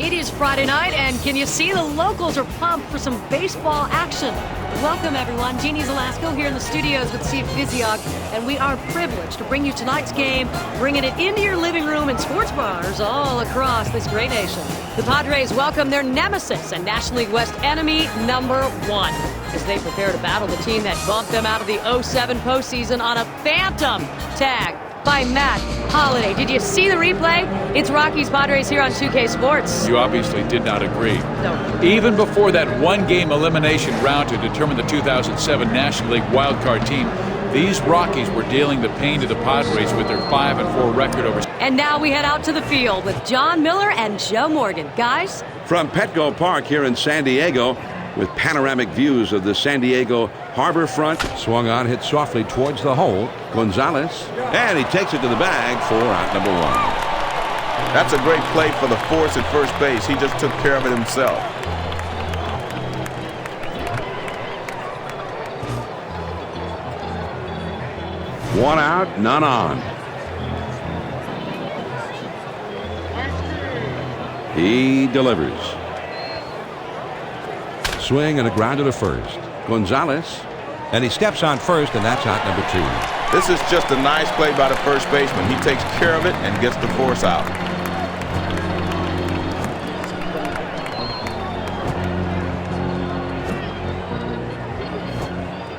It is Friday night, and can you see the locals are pumped for some baseball action? Welcome, everyone. Jeannie Zelasco here in the studios with Steve Physiog, and we are privileged to bring you tonight's game, bringing it into your living room and sports bars all across this great nation. The Padres welcome their nemesis and National League West enemy #1 as they prepare to battle the team that bumped them out of the '07 postseason on a phantom tag by Matt Holliday. Did you see the replay? It's Rockies Padres here on 2K Sports. You obviously did not agree. No. Even before that one-game elimination round to determine the 2007 National League wildcard team, these Rockies were dealing the pain to the Padres with their 5-4 record over. And now we head out to the field with John Miller and Joe Morgan. Guys? From Petco Park here in San Diego, with panoramic views of the San Diego harbor front. Swung on, hit softly towards the hole. Gonzalez, and he takes it to the bag for out #1. That's a great play for the force at first base. He just took care of it himself. One out, none on. He delivers. Swing and a grounder to first. Gonzalez, and he steps on first, and that's out #2. This is just a nice play by the first baseman. He takes care of it and gets the force out.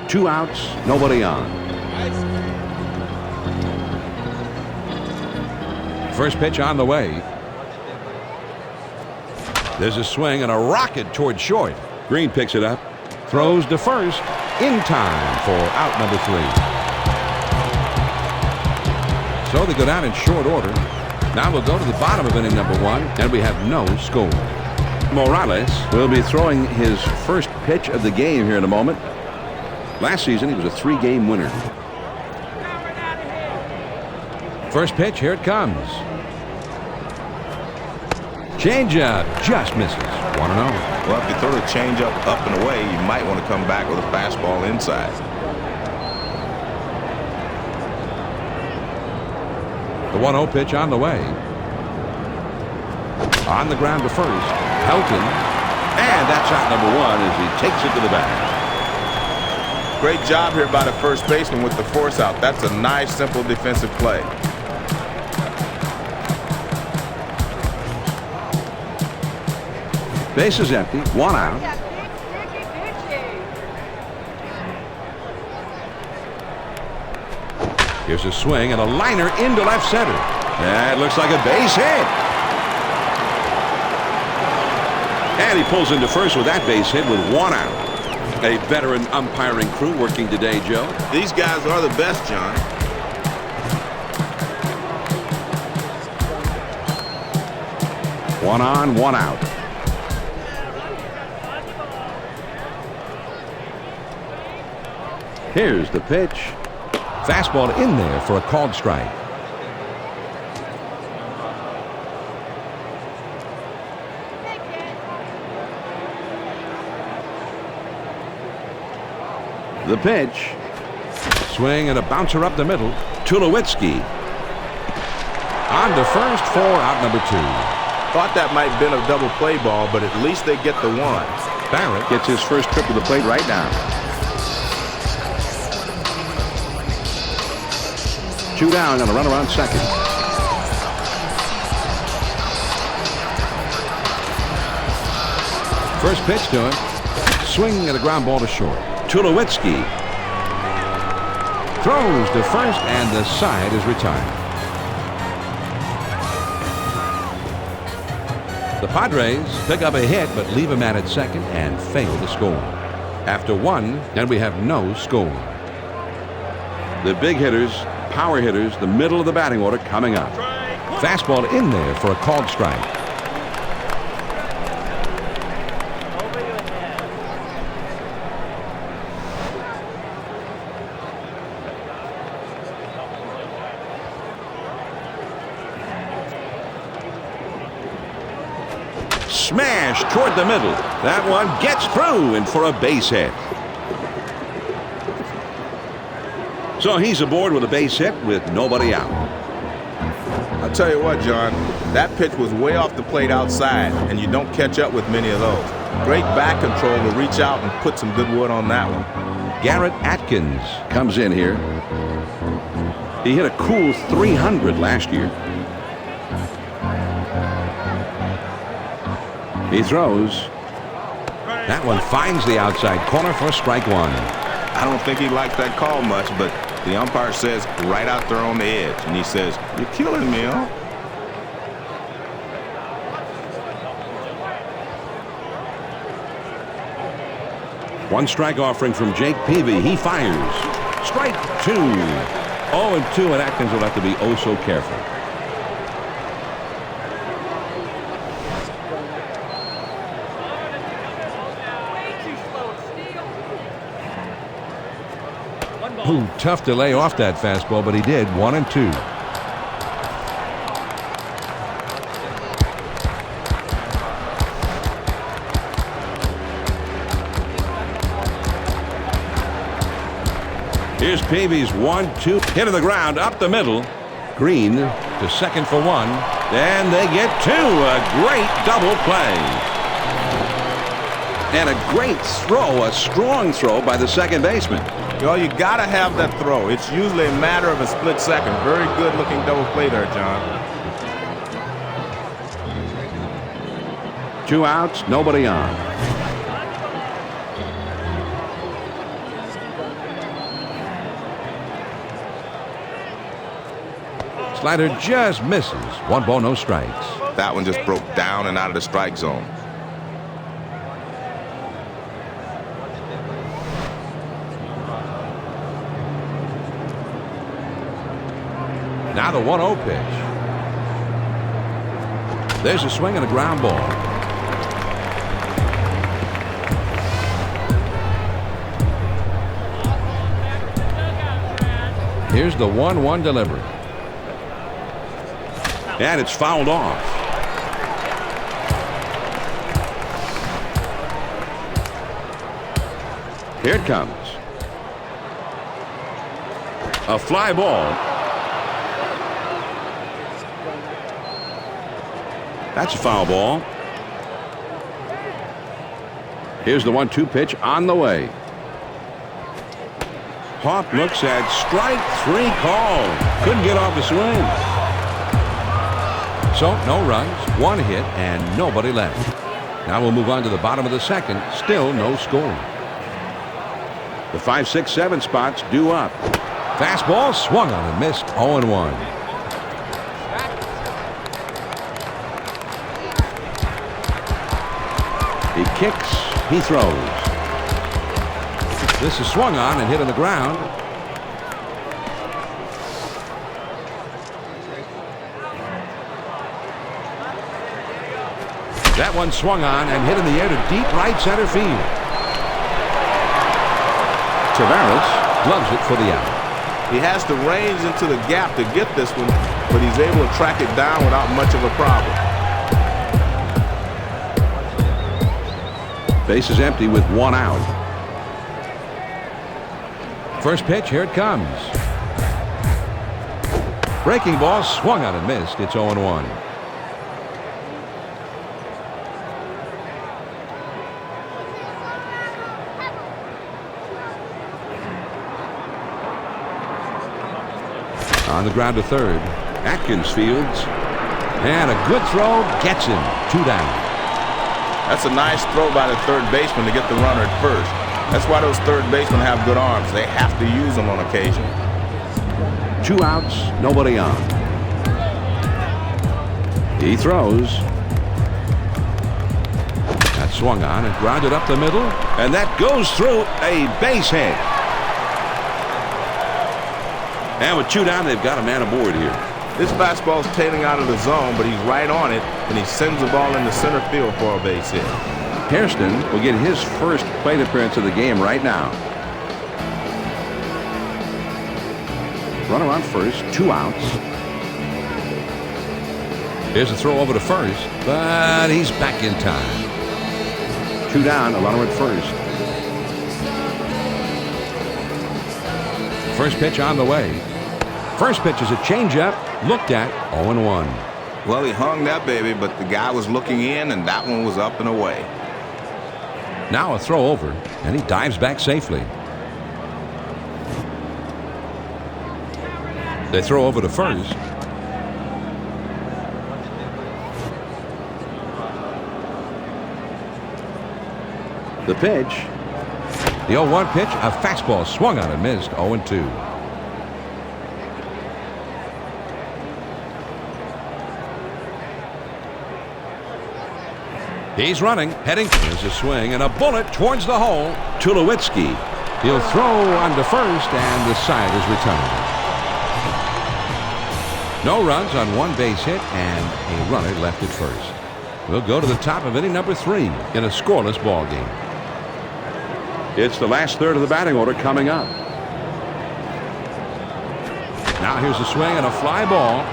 Two outs, nobody on. First pitch on the way. There's a swing and a rocket toward short. Green picks it up, throws to first in time for out #3. So they go down in short order. Now we'll go to the bottom of inning #1, and we have no score. Morales will be throwing his first pitch of the game here in a moment. Last season, he was a 3-game winner. First pitch, here it comes. Changeup just misses. 1-0. Well, if you throw the changeup up and away, you might want to come back with a fastball inside. The 1-0 pitch on the way. On the ground to first. Helton. And that's out #1 as he takes it to the bag. Great job here by the first baseman with the force out. That's a nice, simple defensive play. Base is empty. 1 out. Here's a swing and a liner into left center. That looks like a base hit. And he pulls into first with that base hit with 1 out. A veteran umpiring crew working today, Joe. These guys are the best, John. One on, 1 out. Here's the pitch. Fastball in there for a called strike. The pitch. Swing and a bouncer up the middle. Tulowitzki. On to first for out #2. Thought that might have been a double play ball, but at least they get the one. Barrett gets his first trip to the plate right now. 2 down and a runner on second. First pitch to him. Swing and a ground ball to short. Tulowitzki throws to first, and the side is retired. The Padres pick up a hit but leave him at second and fail to score. After 1, and we have no score. The big hitters, power hitters, the middle of the batting order coming up. Fastball in there for a called strike. Smash toward the middle. That one gets through and for a base hit. So he's aboard with a base hit with nobody out. A tell you what, John, that pitch was way off the plate outside, and you don't catch up with many of those. Great back control to reach out and put some good wood on that one. Garrett Atkins comes in here. He hit a cool 300 last year. He throws. That one finds the outside corner for strike one. I don't think he liked that call much, but the umpire says right out there on the edge, and he says, "You're killing me, huh?" One strike offering from Jake Peavy. He fires. Strike two. 0-2, and Atkins will have to be oh so careful. Ooh, tough to lay off that fastball, but he did. 1-2. Here's Peavy's 1-2 hit to the ground up the middle. Green to second for one, and they get two. A great double play. And a great throw, a strong throw by the second baseman. Well, you got to have that throw. It's usually a matter of a split second. Very good looking double play there, John. 2 outs, nobody on. Slider just misses. 1 ball, no strikes. That one just broke down and out of the strike zone. Now the 1-0 pitch. There's a swing and a ground ball. Here's the 1-1 delivery. And it's fouled off. Here it comes. A fly ball. That's a foul ball. Here's the 1-2 pitch on the way. Hawk looks at strike 3 call. Couldn't get off the swing. So no runs, 1 hit, and nobody left. Now we'll move on to the bottom of the second. Still no score. The 5, 6, 7 spots due up. Fastball swung on and missed. 0-1. He kicks, he throws. This is swung on and hit on the ground. That one swung on and hit in the air to deep right center field. Tavares gloves it for the out. He has to range into the gap to get this one, but he's able to track it down without much of a problem. Base is empty with 1 out. First pitch, here it comes. Breaking ball swung on and missed. It's 0-1. On the ground to third. Atkins fields. And a good throw gets him. 2 down. That's a nice throw by the third baseman to get the runner at first. That's why those third basemen have good arms. They have to use them on occasion. 2 outs, nobody on. He throws. That swung on and grounded up the middle. And that goes through a base hit. And with 2 down, they've got a man aboard here. This fastball's tailing out of the zone, but he's right on it, and he sends the ball into center field for a base hit. Hairston will get his first plate appearance of the game right now. Runner on first, 2 outs. Here's a throw over to first, but he's back in time. 2 down, a runner at first. First pitch on the way. First pitch is a changeup. Looked at 0-1. Well, he hung that baby, but the guy was looking in, and that one was up and away. Now a throw over, and he dives back safely. They throw over to first. The pitch. The 0-1 pitch, a fastball swung on and missed. 0-2. He's running, heading. There's a swing and a bullet towards the hole. Tulowitzki. He'll throw on to first, and the side is retired. No runs on one base hit and a runner left at first. We'll go to the top of inning number 3 in a scoreless ball game. It's the last third of the batting order coming up. Now here's a swing and a fly ball.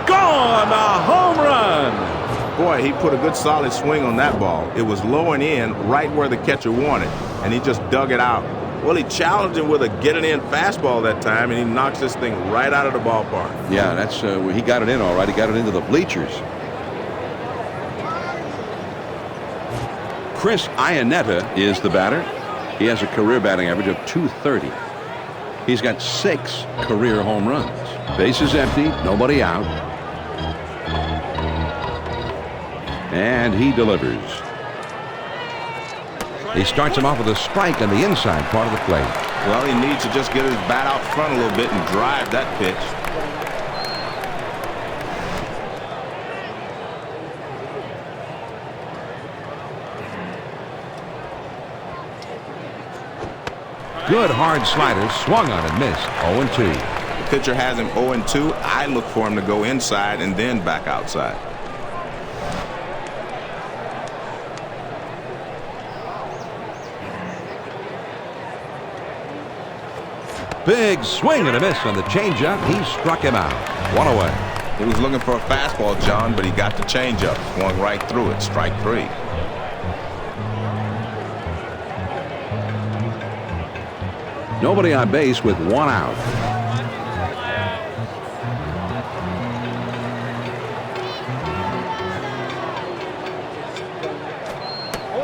Gone! A home run! Boy, he put a good solid swing on that ball. It was low and in, right where the catcher wanted, and he just dug it out. Well, he challenged him with a get-it-in fastball that time, and he knocks this thing right out of the ballpark. Yeah, that's he got it in all right. He got it into the bleachers. Chris Iannetta is the batter. He has a career batting average of .230. He's got 6 career home runs. Bases empty, nobody out. And he delivers. He starts him off with a strike on the inside part of the plate. Well, he needs to just get his bat out front a little bit and drive that pitch. Good hard slider, swung on and missed. 0-2. The pitcher has him 0-2. I look for him to go inside and then back outside. Big swing and a miss on the changeup. He struck him out. 1 away. He was looking for a fastball, John, but he got the changeup. Swung right through it. Strike 3. Nobody on base with 1 out.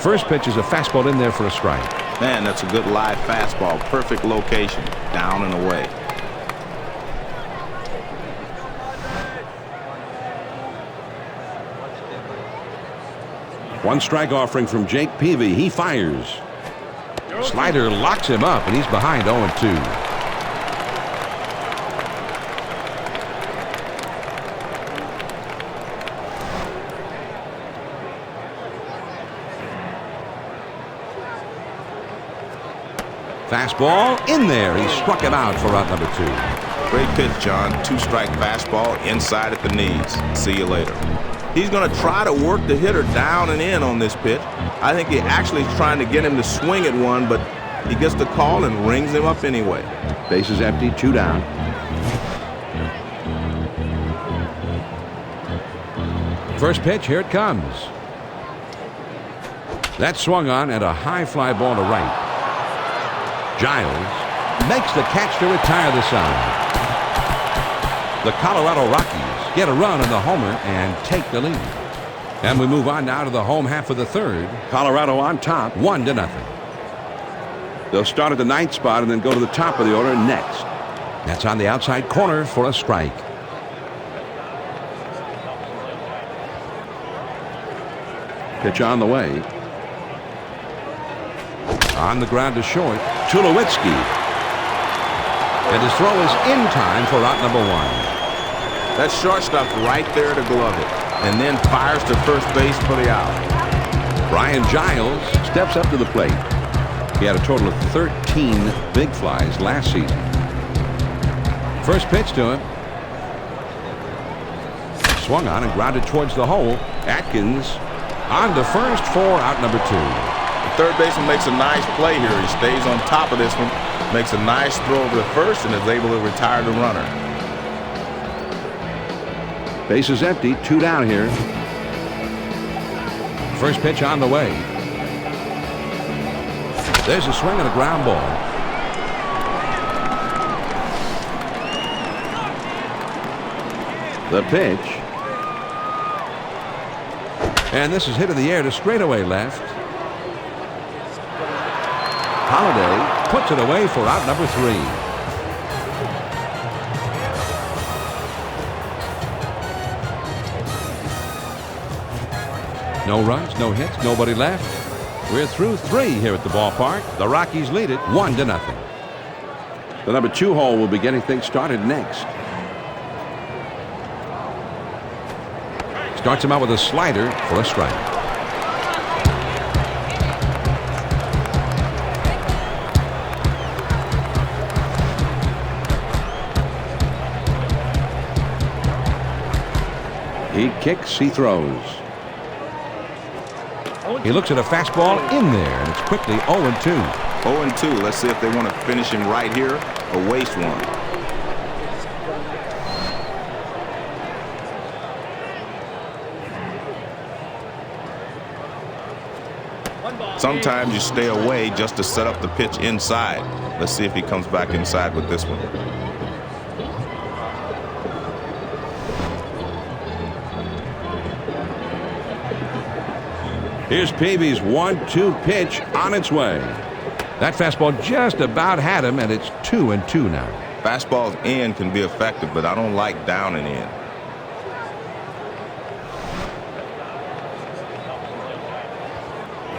First pitch is a fastball in there for a strike. Man, that's a good live fastball. Perfect location. Down and away. One strike offering from Jake Peavy. He fires. Slider locks him up, and he's behind 0-2. Fastball in there. He struck him out for out number 2. Great pitch, John. 2-strike fastball inside at the knees. See you later. He's going to try to work the hitter down and in on this pitch. I think he actually is trying to get him to swing at one, but he gets the call and rings him up anyway. Bases empty, 2 down. First pitch, here it comes. That swung on and a high fly ball to right. Giles makes the catch to retire the side. The Colorado Rockies get a run on the homer and take the lead. And we move on now to the home half of the 3rd. Colorado on top, 1-0. They'll start at the 9th spot and then go to the top of the order next. That's on the outside corner for a strike. Pitch on the way. On the ground to short, Tulowitzki. And his throw is in time for out number 1. That shortstop right there to glove it, and then fires to first base for the out. Brian Giles steps up to the plate. He had a total of 13 big flies last season. First pitch to him. Swung on and grounded towards the hole. Atkins on to first for out number 2. The third baseman makes a nice play here. He stays on top of this one, makes a nice throw over to first, and is able to retire the runner. Base is empty, 2 down here. First pitch on the way. There's a swing and a ground ball. The pitch. And this is hit in the air to straightaway left. Holliday puts it away for out number 3. No runs, no hits, nobody left. We're through 3 here at the ballpark. The Rockies lead it 1-0. The number 2 hole will be getting things started next. Starts him out with a slider for a strike. He kicks, he throws. He looks at a fastball in there, and it's quickly 0-2. 0-2. Let's see if they want to finish him right here or waste one. Sometimes you stay away just to set up the pitch inside. Let's see if he comes back inside with this one. Here's Peavy's 1-2 pitch on its way. That fastball just about had him, and it's 2-2 now. Fastballs in can be effective, but I don't like down and in.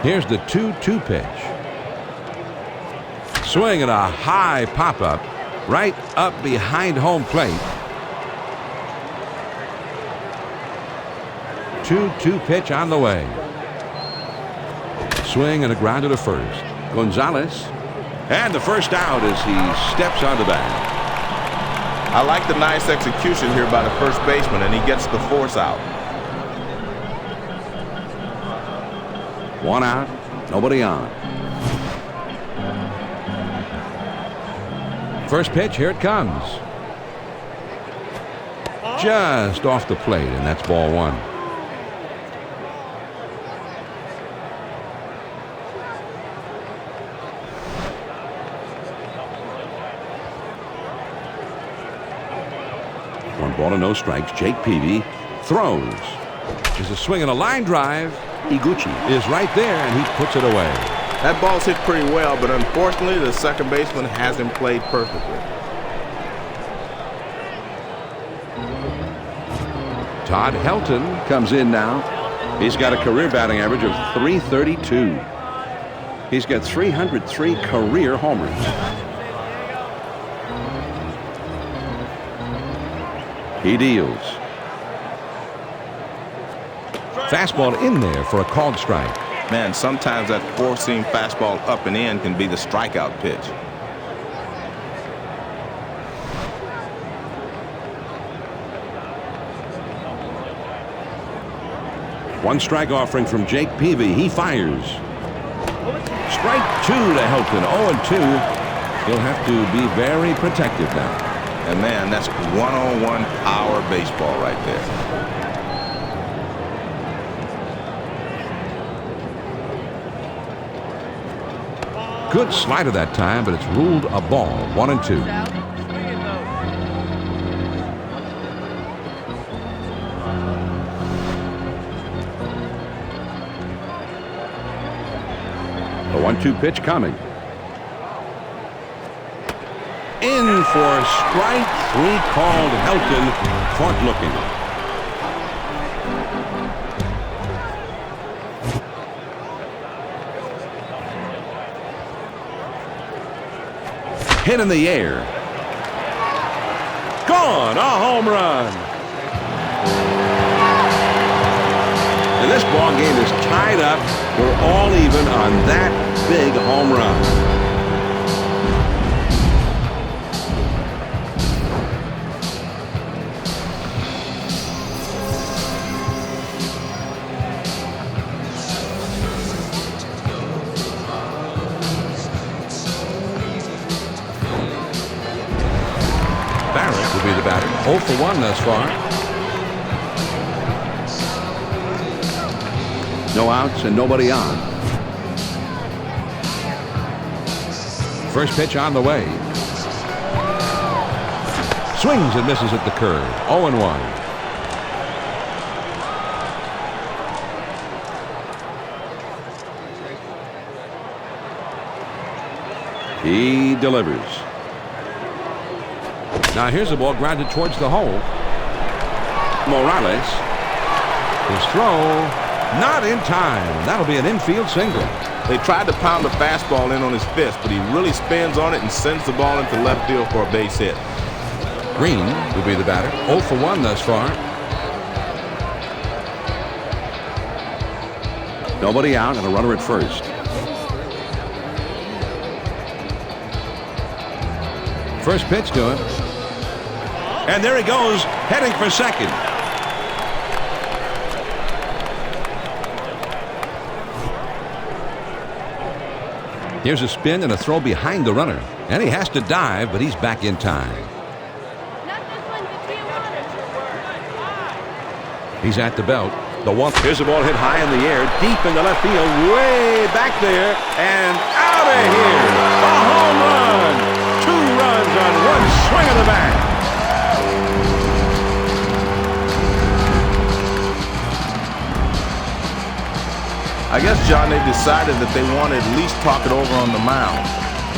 Here's the 2-2 pitch. Swing and a high pop-up right up behind home plate. 2-2 pitch on the way. Swing and a grounder to first. Gonzalez. And the first out as he steps on the bag. I like the nice execution here by the first baseman, and he gets the force out. 1 out, nobody on. First pitch, here it comes. Just off the plate, and that's ball 1. One ball and no strikes. Jake Peavy throws. There's a swing and a line drive. Iguchi is right there, and he puts it away. That ball's hit pretty well, but unfortunately, the second baseman hasn't played perfectly. Todd Helton comes in now. He's got a career batting average of .332. He's got 303 career homers. He deals. Fastball in there for a called strike. Man, sometimes that four-seam fastball up and in can be the strikeout pitch. One strike offering from Jake Peavy. He fires. Strike 2 to Helton. 0-2. He'll have to be very protective now. And man, that's one-on-one power baseball right there. Good slider that time, but it's ruled a ball. 1-2. The 1-2 pitch coming. In for strike 3 called. Helton caught looking. Hit in the air. Gone. A home run. And this ball game is tied up. We're all even on that big home run. Barrett will be the batter. 0 for 1 thus far. No outs and nobody on. First pitch on the way. Swings and misses at the curve. 0-1. He delivers. Now here's the ball grounded towards the hole. Morales. His throw, not in time. That'll be an infield single. They tried to pound the fastball in on his fist, but he really spins on it and sends the ball into left field for a base hit. Green will be the batter. 0 for 1 thus far. Nobody out and a runner at first. First pitch to him. And there he goes, heading for second. Here's a spin and a throw behind the runner. And he has to dive, but he's back in time. He's at the belt. The one. Here's the ball hit high in the air, deep into left field, way back there, and out of here. A home run. 2 runs on 1 swing of the bat. I guess, John, they decided that they want to at least talk it over on the mound.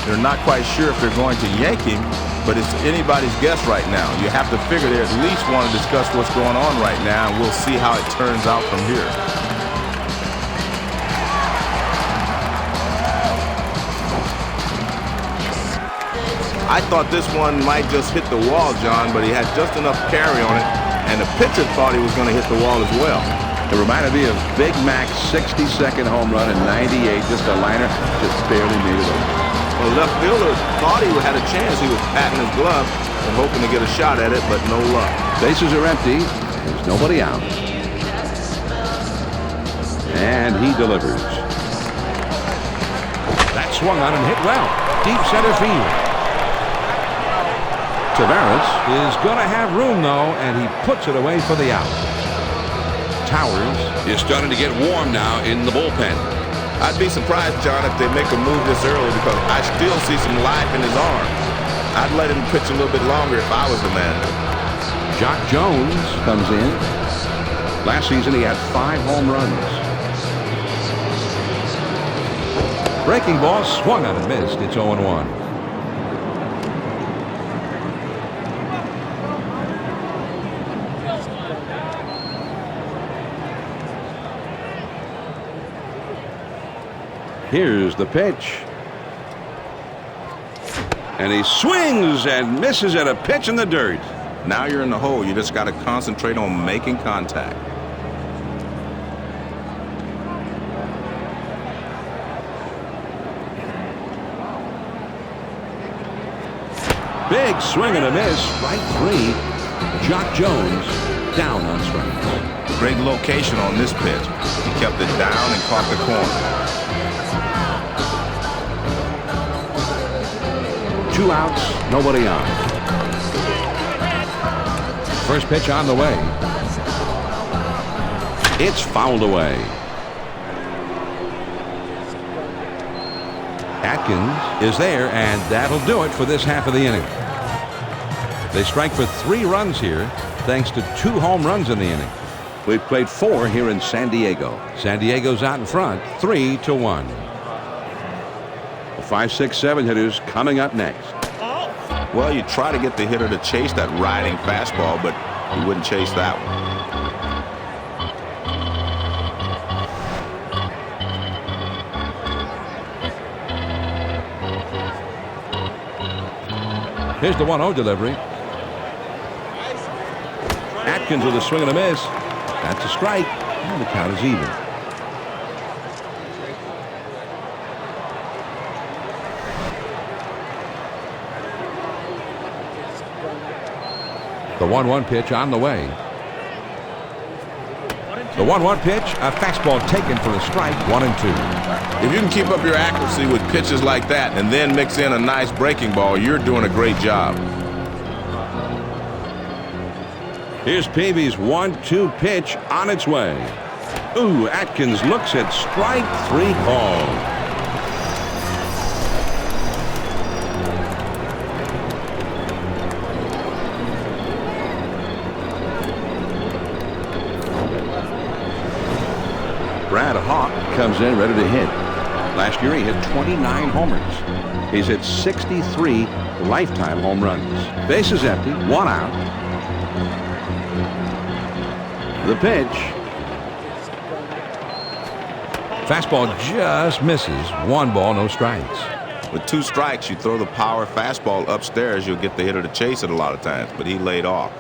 They're not quite sure if they're going to yank him, but it's anybody's guess right now. You have to figure they at least want to discuss what's going on right now, and we'll see how it turns out from here. I thought this one might just hit the wall, John, but he had just enough carry on it, and the pitcher thought he was going to hit the wall as well. It reminded me of Big Mac's 62nd home run in '98, just a liner, just barely made it over. Well, left fielder thought he had a chance. He was patting his glove and hoping to get a shot at it, but no luck. Bases are empty. There's nobody out. And he delivers. That swung on and hit well. Deep center field. Tavares is going to have room, though, and he puts it away for the out. Towers is starting to get warm now in the bullpen. I'd be surprised, John, if they make a move this early because I still see some life in his arm. I'd let him pitch a little bit longer if I was the manager. Jock Jones comes in. Last season he had 5 home runs. Breaking ball swung on and missed. It's 0-1. Here's the pitch. And he swings and misses at a pitch in the dirt. Now you're in the hole. You just got to concentrate on making contact. Big swing and a miss. Strike 3. Jock Jones down on strikes. Great location on this pitch. He kept it down and caught the corner. 2 outs, nobody on. First pitch on the way. It's fouled away. Atkins is there, and that'll do it for this half of the inning. They strike for 3 runs here, thanks to 2 home runs in the inning. We've played 4 here in San Diego. San Diego's out in front, 3-1. 5, 6, 7 hitters coming up next. Well, you try to get the hitter to chase that riding fastball, but he wouldn't chase that one. Here's the 1-0 delivery. Atkins with a swing and a miss. That's a strike, and the count is even. The 1-1 pitch on the way. The 1-1 pitch, a fastball taken for a strike, 1-2. If you can keep up your accuracy with pitches like that and then mix in a nice breaking ball, you're doing a great job. Here's Peavy's 1-2 pitch on its way. Ooh, Atkins looks at strike 3 call. Brad Hawk comes in ready to hit. Last year he hit 29 homers. He's hit 63 lifetime home runs. Base is empty, 1 out. The pitch. Fastball just misses. 1 ball, no strikes. With 2 strikes, you throw the power fastball upstairs, you'll get the hitter to chase it a lot of times, but he laid off.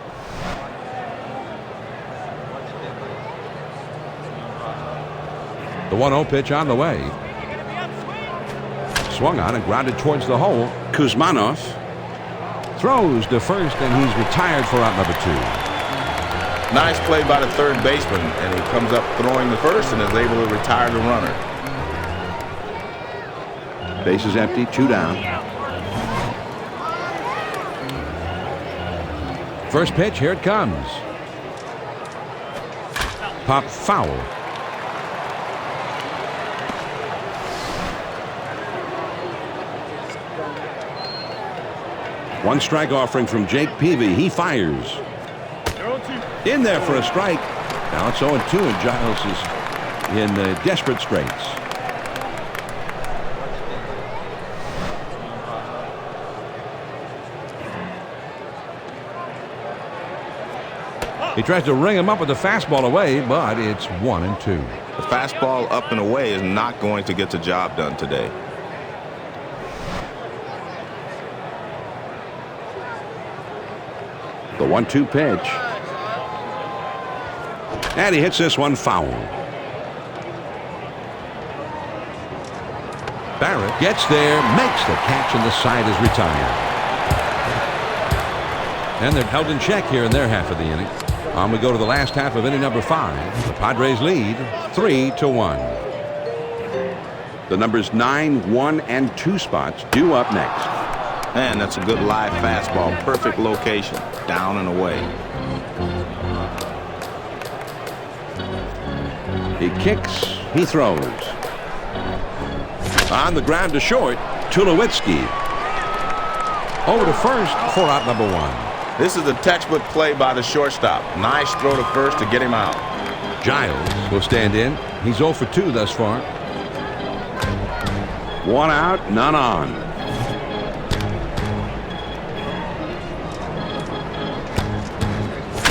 The 1-0 pitch on the way. Swung on and grounded towards the hole. Kuzmanov throws to first, and he's retired for out number 2. Nice play by the third baseman, and he comes up throwing the first and is able to retire the runner. Base is empty, 2 down. First pitch, here it comes. Pop foul. One strike offering from Jake Peavy. He fires. In there for a strike. Now it's 0-2, and Giles is in desperate straits. He tries to ring him up with the fastball away, but it's 1-2. The fastball up and away is not going to get the job done today. The 1-2 pitch. And he hits this one foul. Barrett gets there, makes the catch, and the side is retired. And they're held in check here in their half of the inning. On we go to the last half of inning number 5. The Padres lead 3-1. The numbers 9, 1, and 2 spots due up next. And that's a good live fastball. Perfect location. Down and away. He kicks. He throws. On the ground to short. Tulowitzki. Over to first for out number 1. This is a textbook play by the shortstop. Nice throw to first to get him out. Giles will stand in. He's 0 for 2 thus far. 1 out, none on.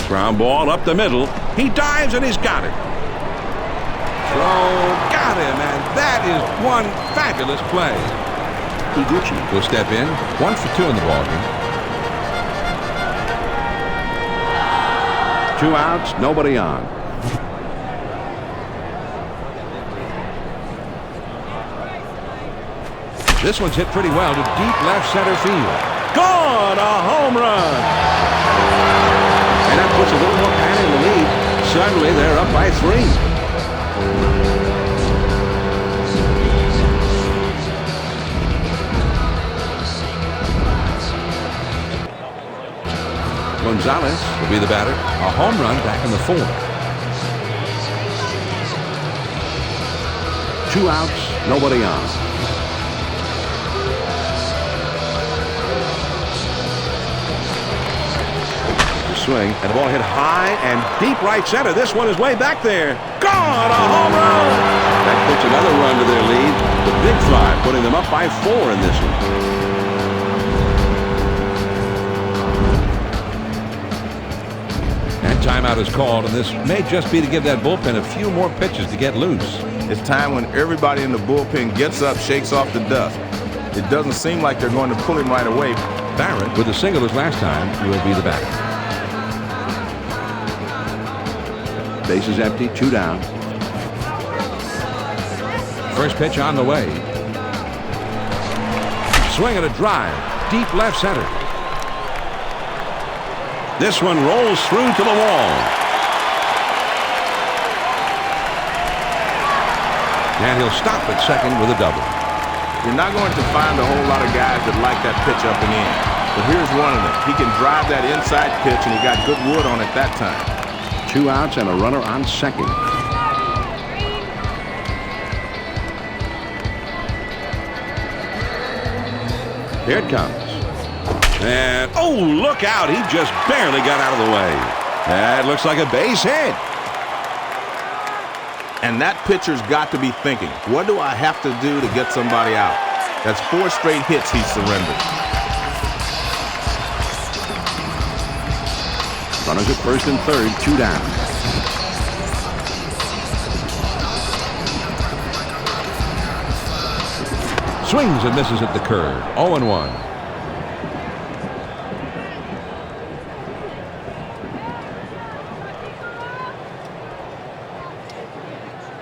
Ground ball up the middle. He dives and he's got it. Throw, got him, and that is one fabulous play. Higuchi will step in. 1 for 2 in the ballgame. 2 outs, nobody on. This one's hit pretty well to deep left center field. Gone! A home run! And that puts a little more panic in the lead. Suddenly they're up by 3. Gonzalez will be the batter. A home run back in the 4th. 2 outs, nobody on. The swing, and the ball hit high and deep right center. This one is way back there. Gone! A home run! That puts another run to their lead. The big fly putting them up by 4 in this one. Timeout is called, and this may just be to give that bullpen a few more pitches to get loose. It's time when everybody in the bullpen gets up, shakes off the dust. It doesn't seem like they're going to pull him right away. Barrett, with a single as last time, will be the batter. Base is empty, 2 down. First pitch on the way. Swing and a drive, deep left center. This one rolls through to the wall. And he'll stop at second with a double. You're not going to find a whole lot of guys that like that pitch up and in. But here's one of them. He can drive that inside pitch, and he got good wood on it that time. 2 outs and a runner on second. Here it comes. And, oh, look out. He just barely got out of the way. That looks like a base hit. And that pitcher's got to be thinking, what do I have to do to get somebody out? That's 4 straight hits he surrendered. Runners at first and third, 2 down. Swings and misses at the curve. 0-1.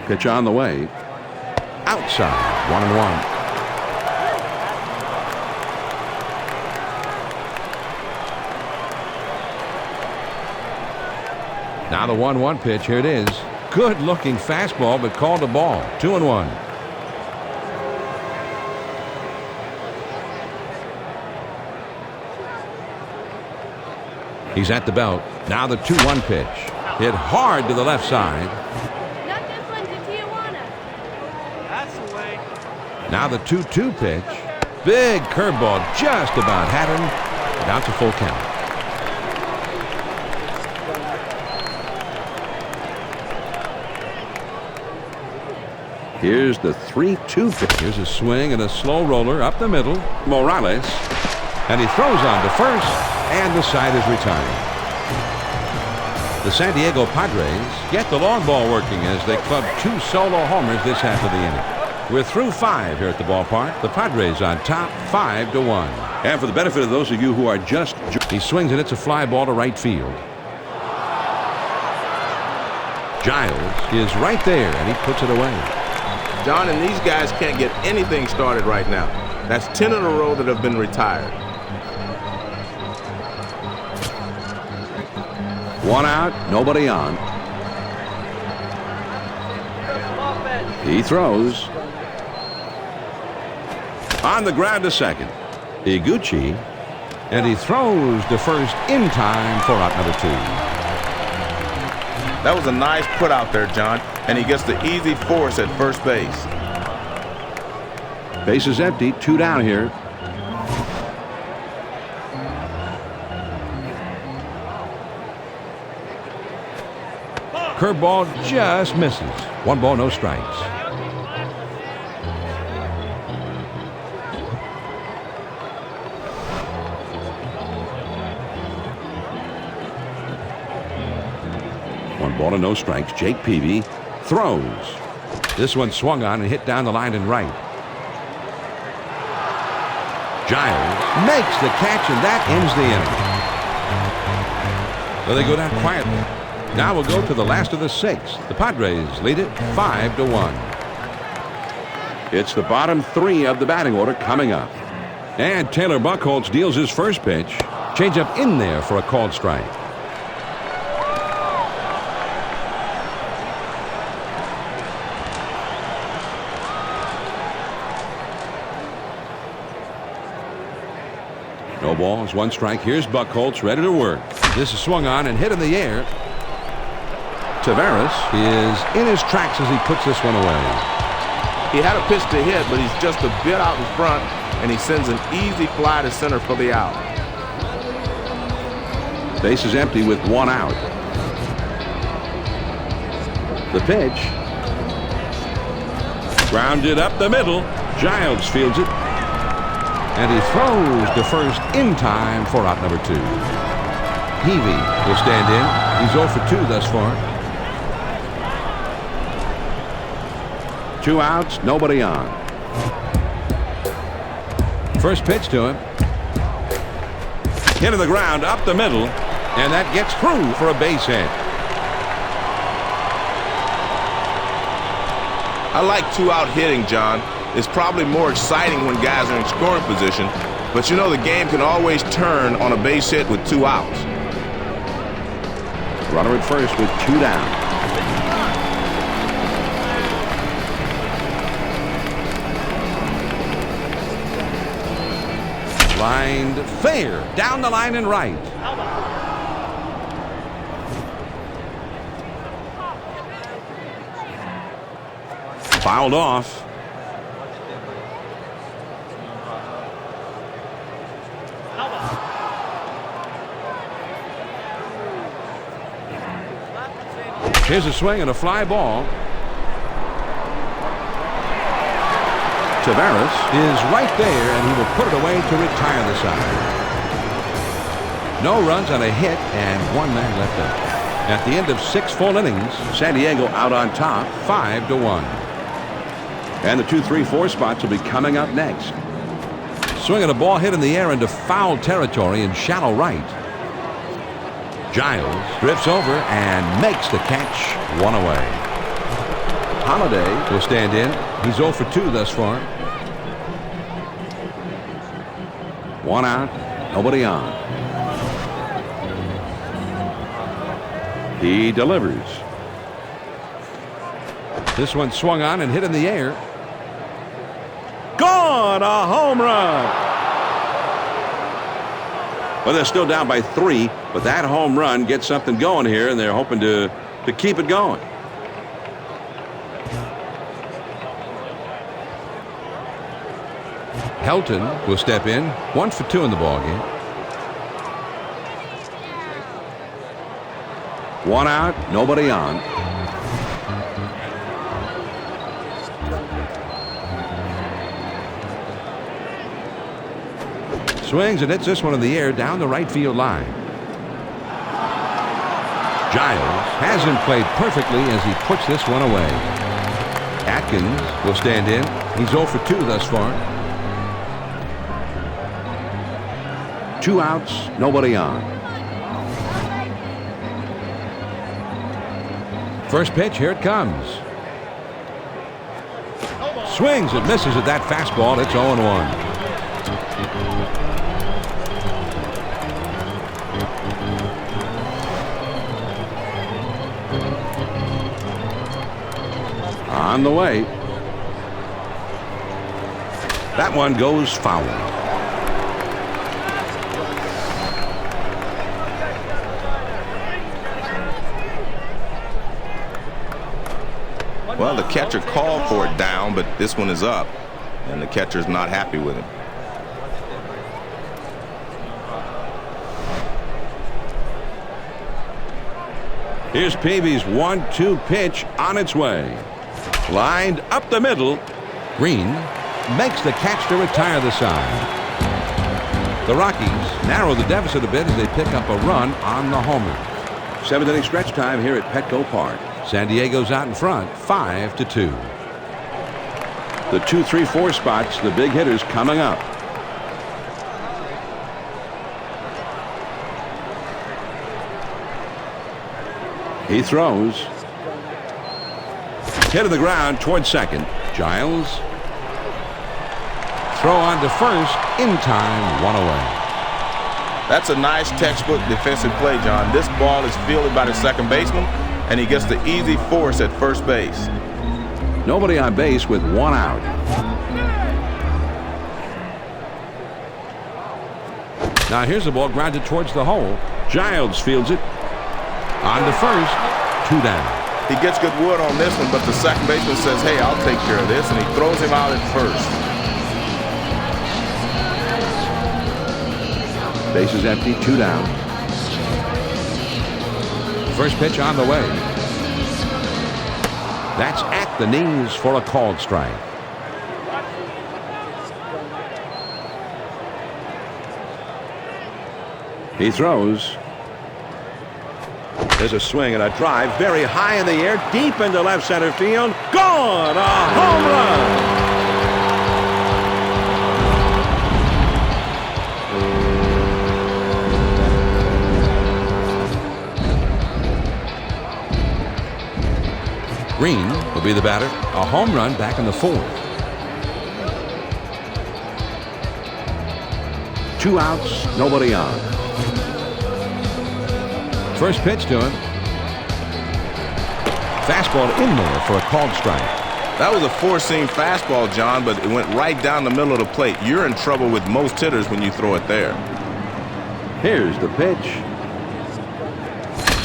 Pitch on the way. Outside. 1-1. Now the 1-1 pitch. Here it is. Good looking fastball, but called a ball. 2-1. He's at the belt. Now the 2-1 pitch. Hit hard to the left side. Now the 2-2 pitch. Big curveball, just about had him. Now it's a full count. Here's the 3-2 pitch. Here's a swing and a slow roller up the middle. Morales. And he throws on to first, and the side is retired. The San Diego Padres get the long ball working as they club 2 solo homers this half of the inning. We're through 5 here at the ballpark. The Padres on top 5-1. And for the benefit of those of you who are just... He swings and it's a fly ball to right field. Giles is right there and he puts it away. John, and these guys can't get anything started right now. That's 10 in a row that have been retired. 1 out, nobody on. He throws. On the ground to second. Iguchi. And he throws to first in time for out number 2. That was a nice put out there, John. And he gets the easy force at first base. Base is empty. 2 down here. Curveball just misses. 1 ball, no strikes. Ball and no strikes. Jake Peavy throws. This one swung on and hit down the line and right. Giles makes the catch, and that ends the inning. So they go down quietly. Now we'll go to the last of the 6th. The Padres lead it 5-1. It's the bottom 3 of the batting order coming up. And Taylor Buchholz deals his first pitch. Change up in there for a called strike. No balls, 1 strike. Here's Buchholz ready to work. This is swung on and hit in the air. Taveras is in his tracks as he puts this one away. He had a pitch to hit, but he's just a bit out in front, and he sends an easy fly to center for the out. Base is empty with 1 out. The pitch. Grounded up the middle. Giles fields it. And he throws to first in time for out number 2. Peavy will stand in. He's 0 for 2 thus far. 2 outs, nobody on. First pitch to him. Hit to the ground, up the middle, and that gets through for a base hit. I like 2-out hitting, John. It's probably more exciting when guys are in scoring position, but you know the game can always turn on a base hit with 2 outs. Runner at first with 2 down. Lined fair down the line and right. Fouled off. Here's a swing and a fly ball. Tavares is right there, and he will put it away to retire the side. No runs on a hit, and one man left up. At the end of 6 full innings, San Diego out on top, 5-1. And the 2-3-4 spots will be coming up next. Swinging a ball hit in the air into foul territory in shallow right. Giles drifts over and makes the catch, one away. Holiday will stand in. He's 0 for 2 thus far. 1 out, nobody on. He delivers. This one swung on and hit in the air. Gone! A home run! Well, they're still down by 3, but that home run gets something going here, and they're hoping to keep it going. Helton will step in. 1 for 2 in the ballgame. 1 out, nobody on. Swings and hits this one in the air down the right field line. Giles hasn't played perfectly as he puts this one away. Atkins will stand in. He's 0 for 2 thus far. 2 outs, nobody on. First pitch, here it comes. Swings and misses at that fastball. It's 0-1. On the way. That one goes foul. Well, the catcher called for it down, but this one is up, and the catcher's not happy with it. Here's Peavy's 1-2 pitch on its way. Lined up the middle. Green makes the catch to retire the side. The Rockies narrow the deficit a bit as they pick up a run on the homer. 7th inning stretch time here at Petco Park. San Diego's out in front, 5-2. The 2-3-4 spots, the big hitters coming up. He throws. Hit to the ground towards second. Giles. Throw on to first. In time, 1 away. That's a nice textbook defensive play, John. This ball is fielded by the second baseman, and he gets the easy force at first base. Nobody on base with 1 out. Now here's the ball grounded towards the hole. Giles fields it. On to first. 2 down. He gets good wood on this one, but the second baseman says, hey, I'll take care of this, and he throws him out at first. Base is empty, 2 down. First pitch on the way. That's at the knees for a called strike. He throws. There's a swing and a drive very high in the air, deep into left center field. Gone! A home run! Green will be the batter. A home run back in the 4th. 2 outs, nobody on. First pitch to him. Fastball in there for a called strike. That was a four-seam fastball, John, but it went right down the middle of the plate. You're in trouble with most hitters when you throw it there. Here's the pitch.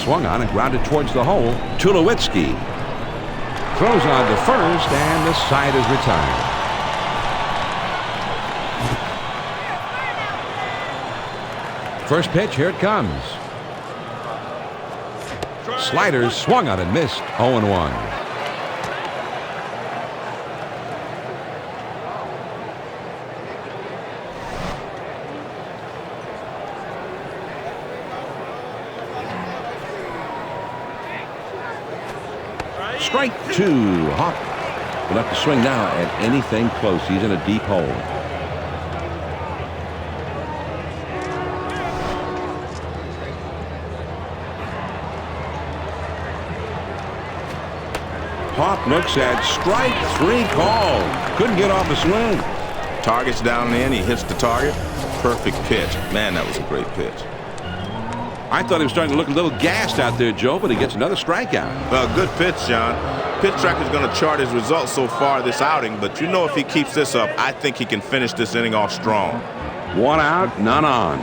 Swung on and grounded towards the hole. Tulowitzki throws on to first, and the side is retired. First pitch, here it comes. Sliders swung on and missed. 0-1. Strike two. Hawk will have to swing now at anything close. He's in a deep hole. Hawk looks at strike three call. Couldn't get off the swing. Target's down in. He hits the target. Perfect pitch. Man, that was a great pitch. I thought he was starting to look a little gassed out there, Joe, but he gets another strikeout. Well, good pitch, John. Pitch track is going to chart his results so far this outing, but you know if he keeps this up, I think he can finish this inning off strong. One out, none on.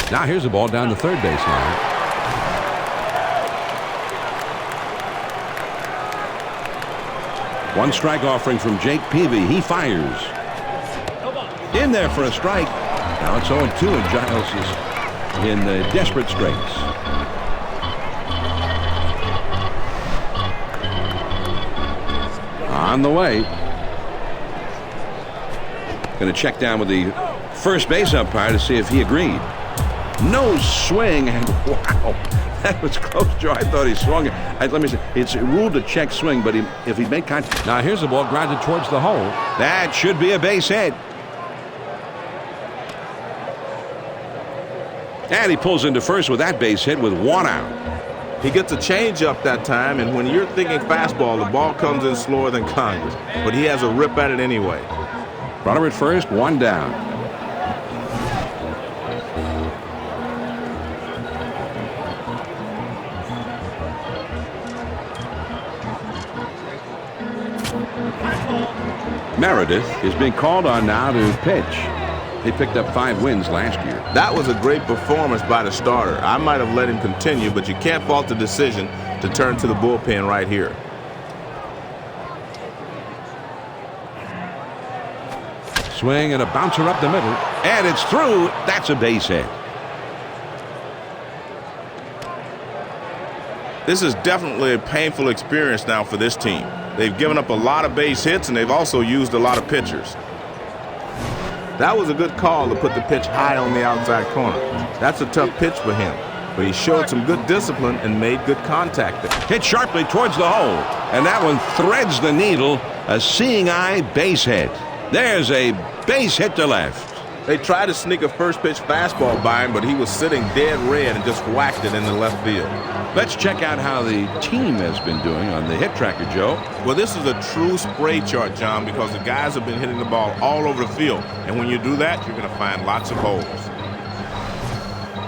Now here's the ball down the third base line. One strike offering from Jake Peavy. He fires. In there for a strike. Now it's 0-2 and Giles is in the desperate straits. On the way. Going to check down with the first base umpire to see if he agreed. No swing, and wow, that was close, Joe. I thought he swung it. Let me see. It's ruled a check swing, but if he made contact. Now here's the ball grounded towards the hole. That should be a base hit. And he pulls into first with that base hit with one out. He gets a changeup that time, and when you're thinking fastball, the ball comes in slower than Congress. But he has a rip at it anyway. Runner at first, one down. Meredith is being called on now to pitch. They picked up 5 wins last year. That was a great performance by the starter. I might have let him continue, but you can't fault the decision to turn to the bullpen right here. Swing and a bouncer up the middle, and it's through. That's a base hit. This is definitely a painful experience now for this team. They've given up a lot of base hits, and they've also used a lot of pitchers. That was a good call to put the pitch high on the outside corner. That's a tough pitch for him, but he showed some good discipline and made good contact there. Hit sharply towards the hole, and that one threads the needle. A seeing eye base hit. There's a base hit to left. They tried to sneak a first pitch fastball by him, but he was sitting dead red and just whacked it in the left field. Let's check out how the team has been doing on the hit tracker, Joe. Well, this is a true spray chart, John, because the guys have been hitting the ball all over the field. And when you do that, you're going to find lots of holes.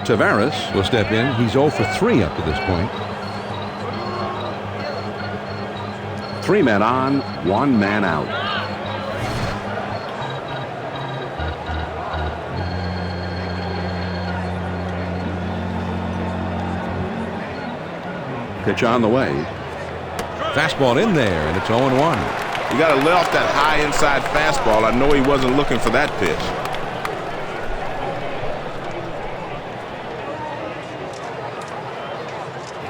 Tavares will step in. He's 0 for 3 up to this point. 3 men on, 1 man out. Pitch on the way. Fastball in there, and it's 0-1. You got to let off that high inside fastball. I know he wasn't looking for that pitch.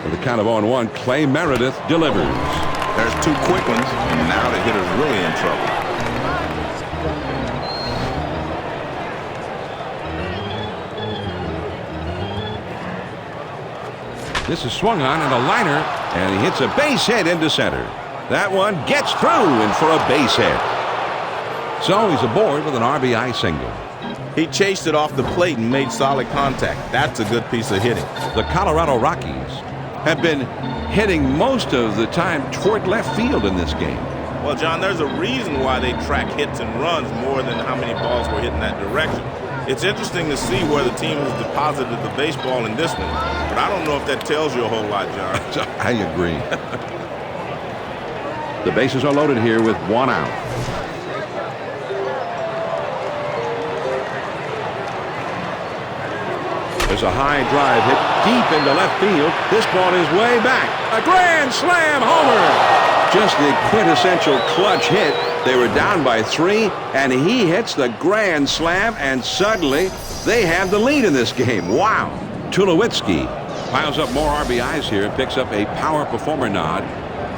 With the count of 0-1, Clay Meredith delivers. There's 2 quick ones, and now the hitter's really in trouble. This is swung on and a liner, and he hits a base hit into center. That one gets through and for a base hit. So he's aboard with an RBI single. He chased it off the plate and made solid contact. That's a good piece of hitting. The Colorado Rockies have been hitting most of the time toward left field in this game. Well, John, there's a reason why they track hits and runs more than how many balls were hit in that direction. It's interesting to see where the team has deposited the baseball in this one, but I don't know if that tells you a whole lot, John. I agree. The bases are loaded here with 1 out. There's a high drive hit deep into left field. This ball is way back. A grand slam homer. Just the quintessential clutch hit. They were down by 3, and he hits the grand slam, and suddenly they have the lead in this game. Wow. Tulowitzki piles up more RBIs here and picks up a power performer nod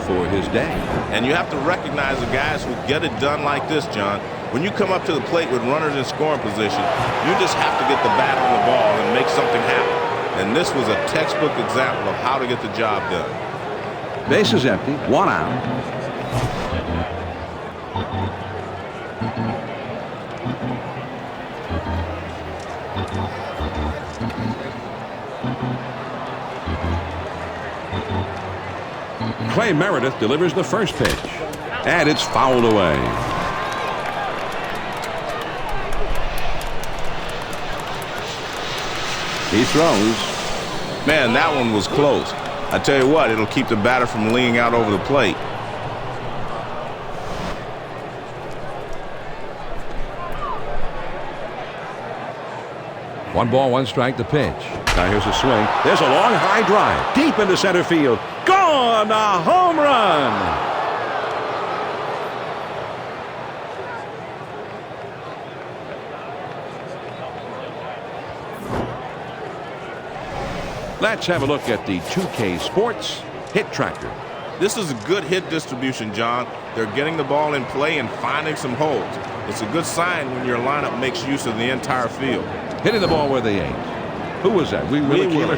for his day. And you have to recognize the guys who get it done like this, John. When you come up to the plate with runners in scoring position, you just have to get the bat on the ball and make something happen. And this was a textbook example of how to get the job done. Base is empty, 1 out. Clay Meredith delivers the first pitch, and it's fouled away. He throws. Man, that one was close. I tell you what, it'll keep the batter from leaning out over the plate. One ball, one strike, the pitch. Now here's a swing. There's a long high drive deep into center field. Gone! A home run! Let's have a look at the 2K Sports Hit Tracker. This is a good hit distribution, John. They're getting the ball in play and finding some holes. It's a good sign when your lineup makes use of the entire field. Hitting the ball where they ain't. Who was that? Willie Keeler?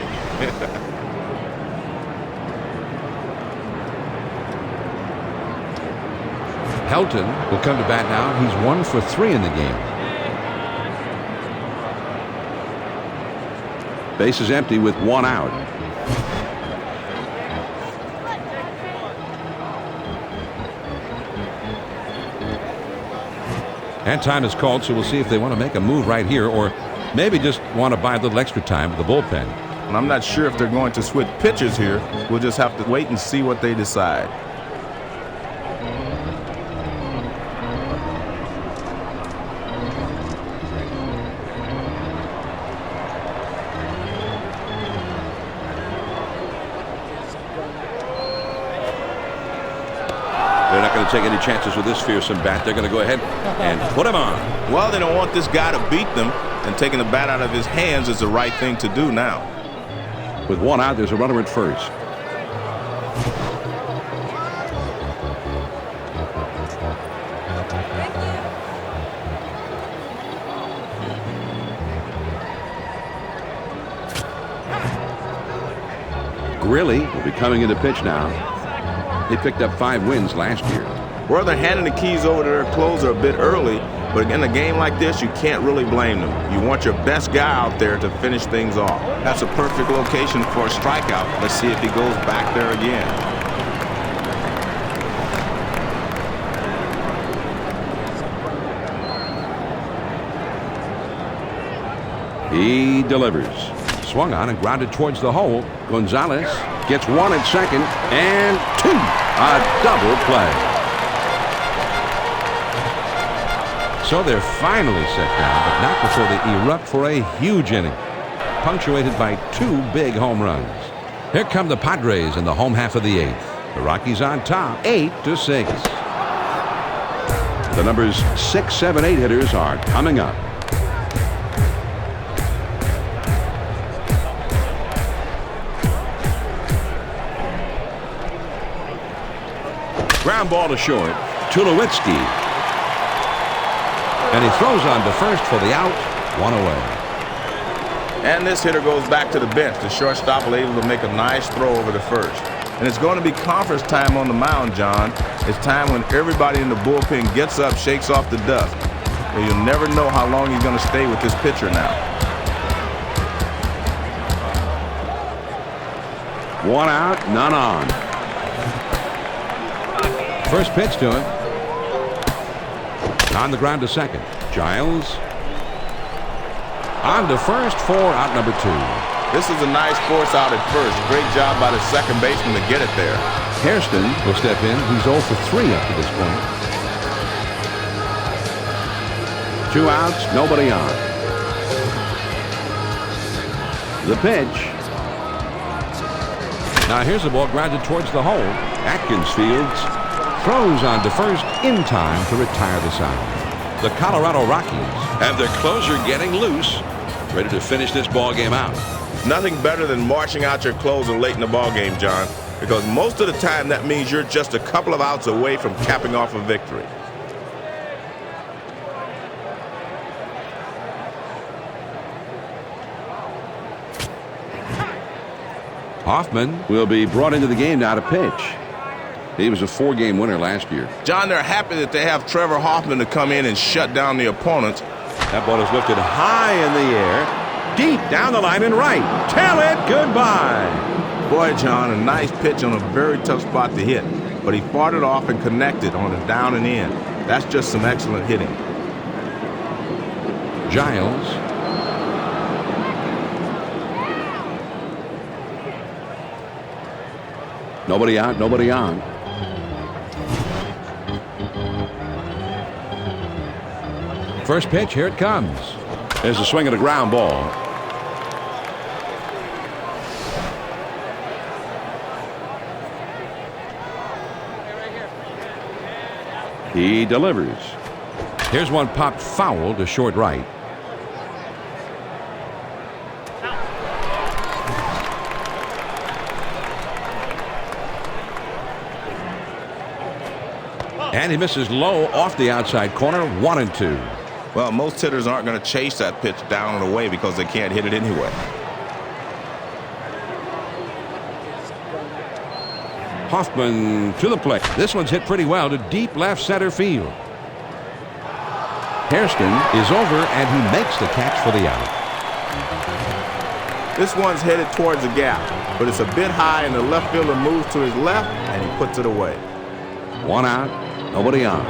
Helton will come to bat now. He's 1 for 3 in the game. Base is empty with 1 out. And time is called, so we'll see if they want to make a move right here or maybe just want to buy a little extra time with the bullpen. And I'm not sure if they're going to switch pitchers here. We'll just have to wait and see what they decide. They're not going to take any chances with this fearsome bat. They're going to go ahead and put him on. Well, they don't want this guy to beat them, and taking the bat out of his hands is the right thing to do now. With 1 out, there's a runner at first. Grilly will be coming into pitch now. They picked up 5 wins last year. Well, they're handing the keys over to their closer a bit early, but in a game like this, you can't really blame them. You want your best guy out there to finish things off. That's a perfect location for a strikeout. Let's see if he goes back there again. He delivers. Swung on and grounded towards the hole. Gonzalez gets 1 at second and 2. A double play. So they're finally set down, but not before they erupt for a huge inning, punctuated by 2 big home runs. Here come the Padres in the home half of the 8th. The Rockies on top, 8-6. The numbers 6, 7, 8 hitters are coming up. Ground ball to short. Tulowitzki. And he throws on to first for the out. 1 away. And this hitter goes back to the bench. The shortstop was able to make a nice throw over to first. And it's going to be conference time on the mound, John. It's time when everybody in the bullpen gets up, shakes off the dust. And you'll never know how long he's going to stay with this pitcher now. 1 out, none on. First pitch to him. On the ground to second. Giles. On to first for out number 2. This is a nice force out at first. Great job by the second baseman to get it there. Hairston will step in. He's 0 for 3 up to this point. 2 outs, nobody on. The pitch. Now here's the ball grounded towards the hole. Atkins fields. Throws on to first in time to retire the side. The Colorado Rockies have their closer getting loose, ready to finish this ball game out. Nothing better than marching out your closer late in the ball game, John, because most of the time that means you're just a couple of outs away from capping off a victory. Hoffman will be brought into the game now to pitch. He was a 4-game winner last year. John, they're happy that they have Trevor Hoffman to come in and shut down the opponents. That ball is lifted high in the air, deep down the line and right. Tell it goodbye. Boy, John, a nice pitch on a very tough spot to hit, but he fought it off and connected on a down and in. That's just some excellent hitting. Giles. Nobody out, nobody on. First pitch, here it comes. There's a swing at a ground ball. He delivers. Here's one popped foul to short right. And he misses low off the outside corner, 1-2. Well, most hitters aren't going to chase that pitch down and away because they can't hit it anyway. Hoffman to the plate. This one's hit pretty well to deep left center field. Hairston is over, and he makes the catch for the out. This one's headed towards the gap, but it's a bit high, and the left fielder moves to his left, and he puts it away. 1 out, nobody on.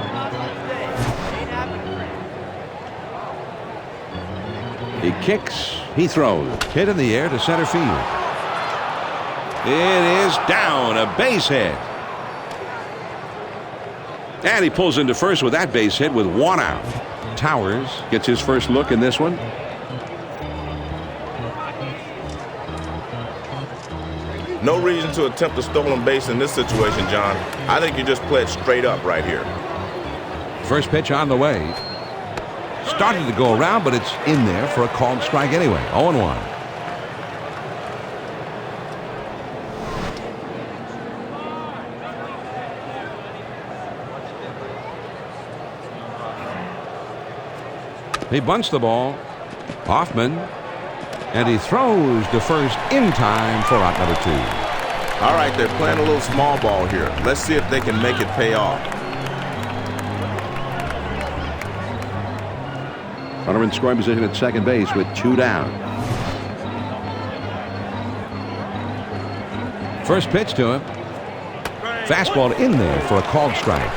He kicks, he throws, hit in the air to center field. It is down, a base hit. And he pulls into first with that base hit with 1 out. Towers gets his first look in this one. No reason to attempt a stolen base in this situation, John. I think you just play it straight up right here. First pitch on the way. Started to go around, but it's in there for a called strike anyway. 0-1. He bunts the ball. Hoffman. And he throws to first in time for out number 2. All right, they're playing a little small ball here. Let's see if they can make it pay off. Runner in scoring position at second base with 2 down. First pitch to him. Fastball in there for a called strike.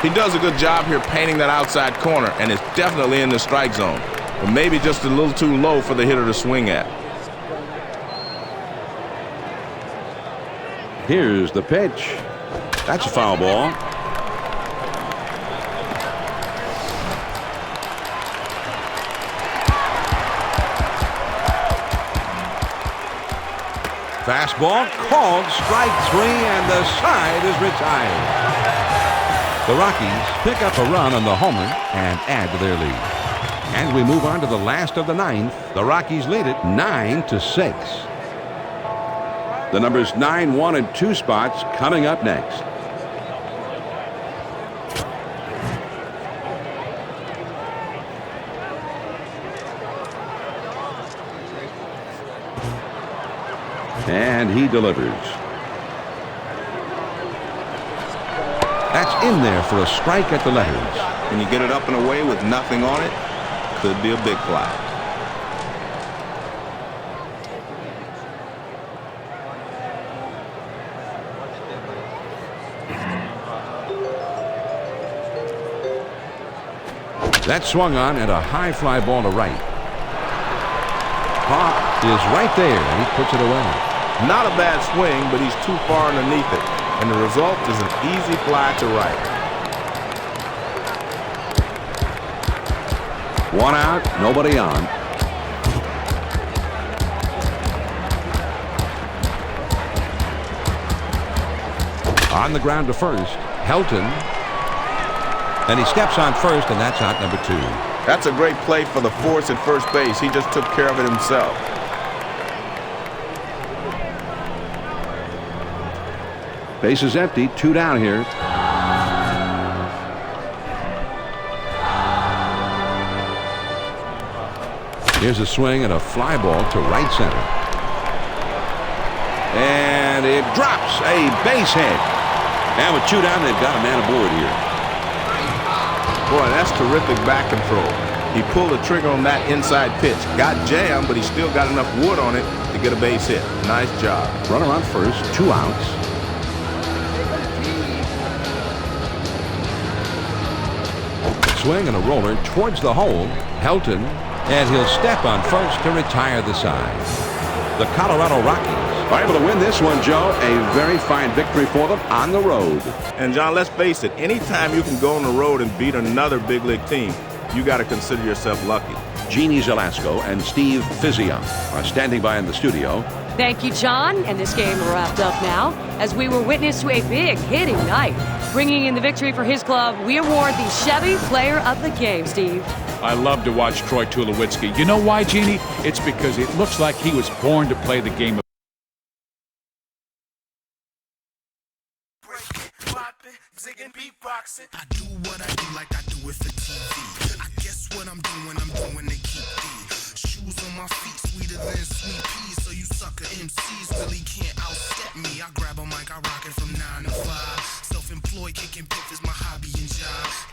He does a good job here painting that outside corner, and it's definitely in the strike zone. But maybe just a little too low for the hitter to swing at. Here's the pitch. That's a foul ball. Fastball called, strike 3, and the side is retired. The Rockies pick up a run on the homer and add to their lead. And we move on to the last of the 9th. The Rockies lead it 9-6. The numbers 9, 1, and 2 spots coming up next. And he delivers. That's in there for a strike at the letters. When you get it up and away with nothing on it, could be a big fly. That swung on and a high fly ball to right. Pop is right there, and he puts it away. Not a bad swing, but he's too far underneath it, and the result is an easy fly to right. 1 out, nobody on. On the ground to first, Helton. And he steps on first, and that's out number 2. That's a great play for the force at first base. He just took care of it himself. Base is empty, 2 down here. Here's a swing and a fly ball to right center. And it drops a base hit. And with 2 down, they've got a man aboard here. Boy, that's terrific back control. He pulled the trigger on that inside pitch. Got jammed, but he still got enough wood on it to get a base hit. Nice job. Runner on first, 2 outs. Swing and a roller towards the hole. Helton, and he'll step on first to retire the side. The Colorado Rockies are able to win this one, Joe. A very fine victory for them on the road. And, John, let's face it, anytime you can go on the road and beat another big league team, you got to consider yourself lucky. Jeannie Zelasco and Steve Fiziak are standing by in the studio. Thank you, John. And this game wrapped up now as we were witness to a big hitting night. Bringing in the victory for his club, we award the Chevy Player of the Game, Steve. I love to watch Troy Tulowitzki. You know why, Jeannie? It's because it looks like he was born to play the game of I do what I do like I do it for TV. I guess what I'm doing to keep these shoes on my feet sweeter than sweet peas. So you sucker MCs really can't outstep me. I grab a mic, I rock it from 9 to 5. Self-employed, kicking piff is my hobby and job.